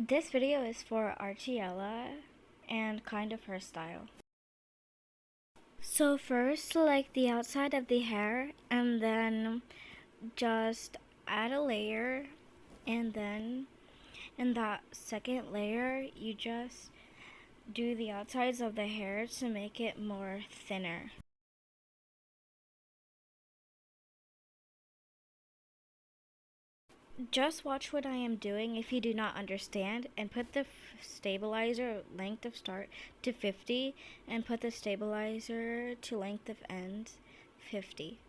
This video is for Archielaa and kind of her style. So first select the outside of the hair and then just add a layer, and then in that second layer you just do the outsides of the hair to make it more thinner. Just watch what I am doing if you do not understand, and put the stabilizer length of start to 50 and put the stabilizer to length of end 50.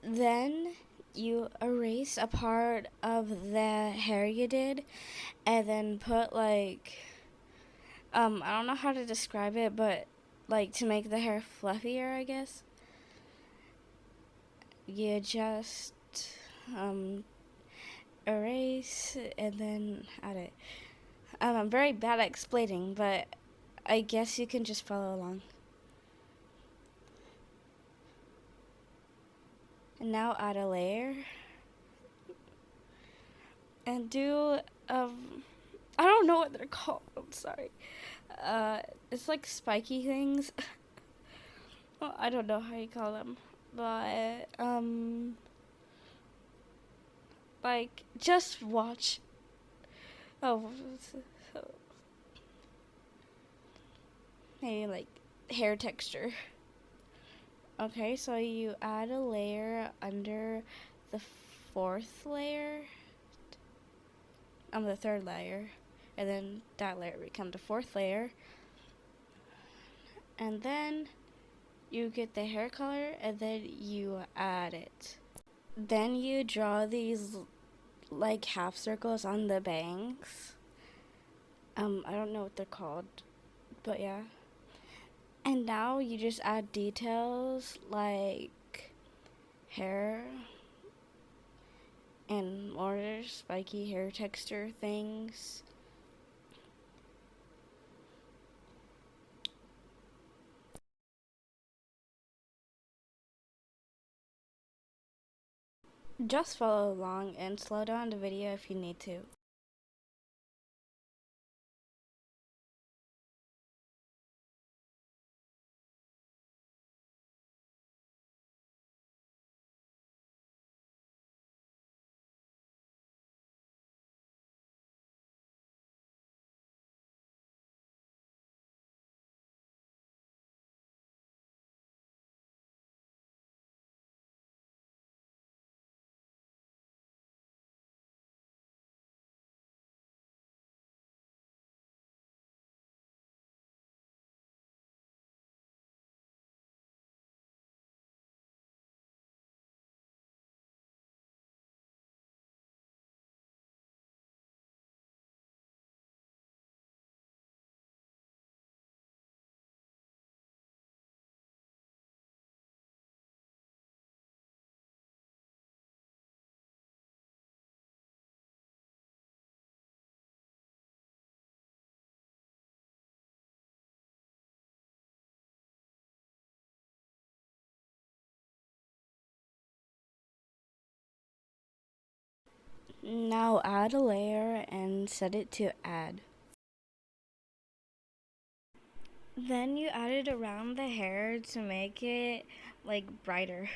Then you erase a part of the hair you did, and then put I don't know how to describe it, but to make the hair fluffier, I guess. You just erase and then add it. I'm very bad at explaining, but I guess you can just follow along. And now add a layer and do I don't know what they're called. I'm sorry. It's like spiky things. Well, I don't know how you call them, but just watch. Oh, maybe hair texture. Okay, so you add a layer under the fourth layer, the third layer, and then that layer becomes the fourth layer, and then you get the hair color, and then you add it. Then you draw these half circles on the bangs. I don't know what they're called, but yeah. And now you just add details like hair and more spiky hair texture things. Just follow along and slow down the video if you need to. Now add a layer and set it to add. Then you add it around the hair to make it brighter.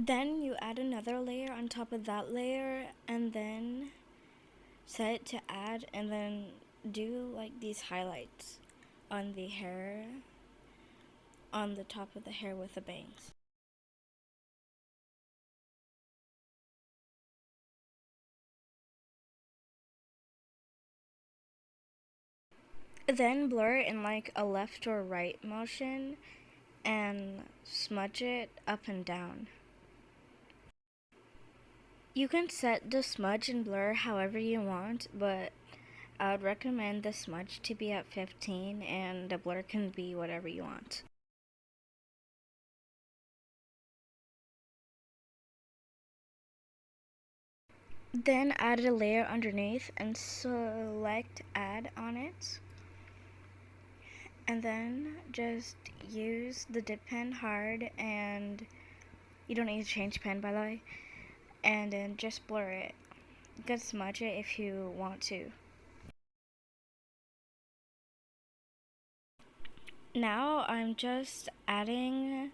Then you add another layer on top of that layer and then set it to add and then do like these highlights on the hair, on the top of the hair with the bangs. Then blur it in like a left or right motion and smudge it up and down. You can set the smudge and blur however you want, but I would recommend the smudge to be at 15 and the blur can be whatever you want. Then add a layer underneath and select add on it. And then just use the dip pen hard, and you don't need to change pen by the way. And then just blur it. You can smudge it if you want to. Now I'm just adding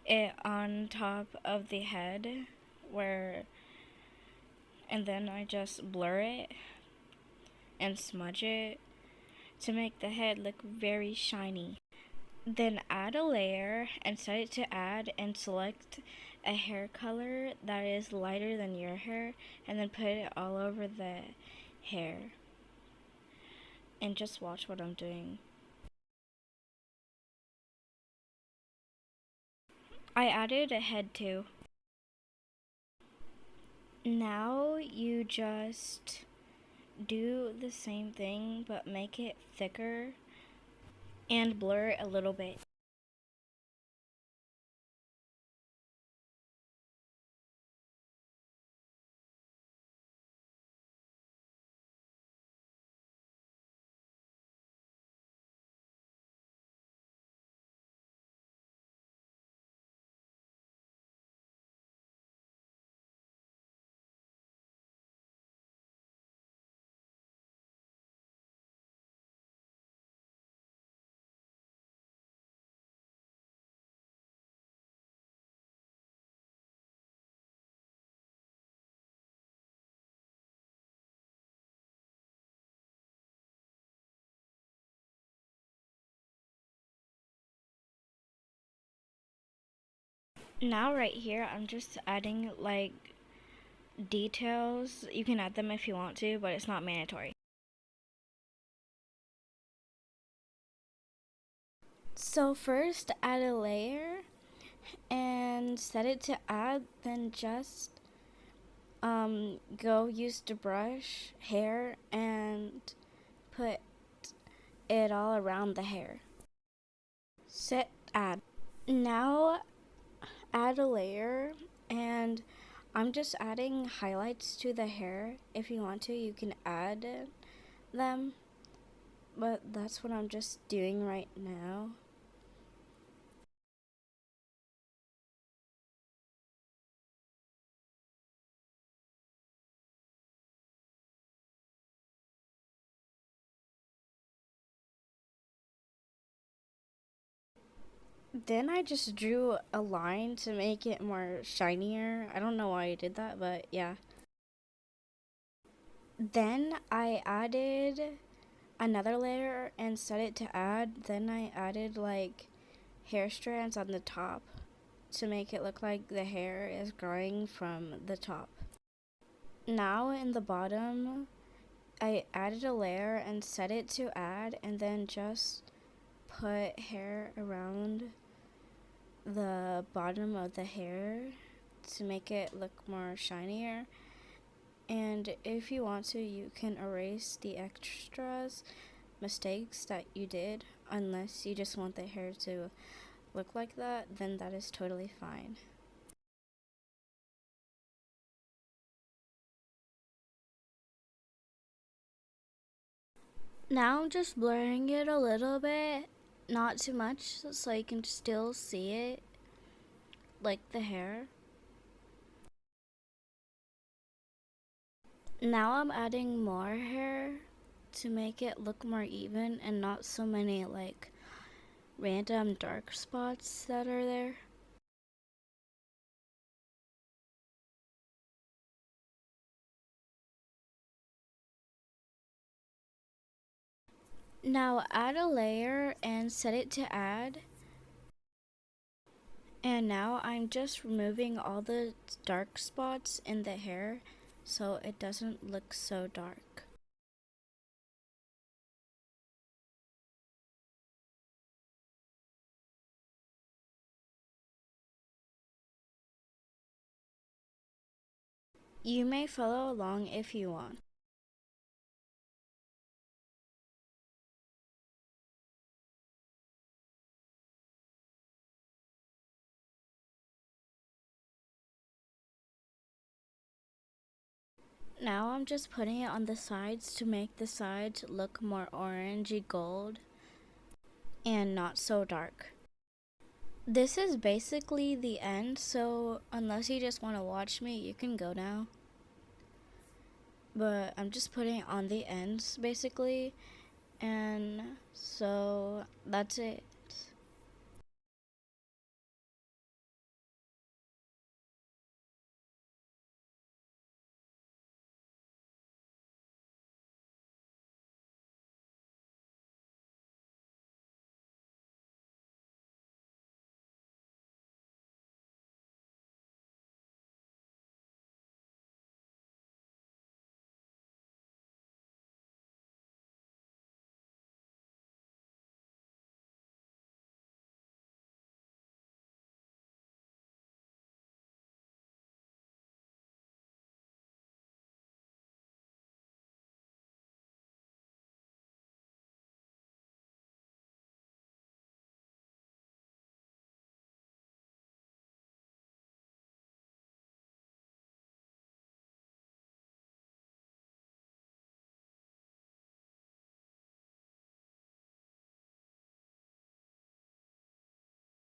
it on top of the head and then I just blur it and smudge it to make the head look very shiny. Then add a layer and set it to add and select a hair color that is lighter than your hair and then put it all over the hair. And just watch what I'm doing. I added a head too. Now you just do the same thing but make it thicker and blur it a little bit. Now right here I'm just adding like details. You can add them if you want to, but it's not mandatory. So first add a layer and set it to add, then just go use the brush hair and put it all around the hair. Set add. Now add a layer and I'm just adding highlights to the hair. If you want to, you can add them, but that's what I'm just doing right now. Then I just drew a line to make it more shinier. I don't know why I did that, but yeah. Then I added another layer and set it to add. Then I added like hair strands on the top to make it look like the hair is growing from the top. Now in the bottom, I added a layer and set it to add and then just put hair around the bottom of the hair to make it look more shinier. And if you want to, you can erase the extras mistakes that you did, unless you just want the hair to look like that, then that is totally fine. Now I'm just blurring it a little bit, not too much, so you can still see it, like the hair. Now I'm adding more hair to make it look more even and not so many like random dark spots that are there. Now add a layer and set it to add. And now I'm just removing all the dark spots in the hair so it doesn't look so dark. You may follow along if you want. Now I'm just putting it on the sides to make the sides look more orangey gold and not so dark. This is basically the end, so unless you just want to watch me, you can go now. But I'm just putting it on the ends basically, and so that's it.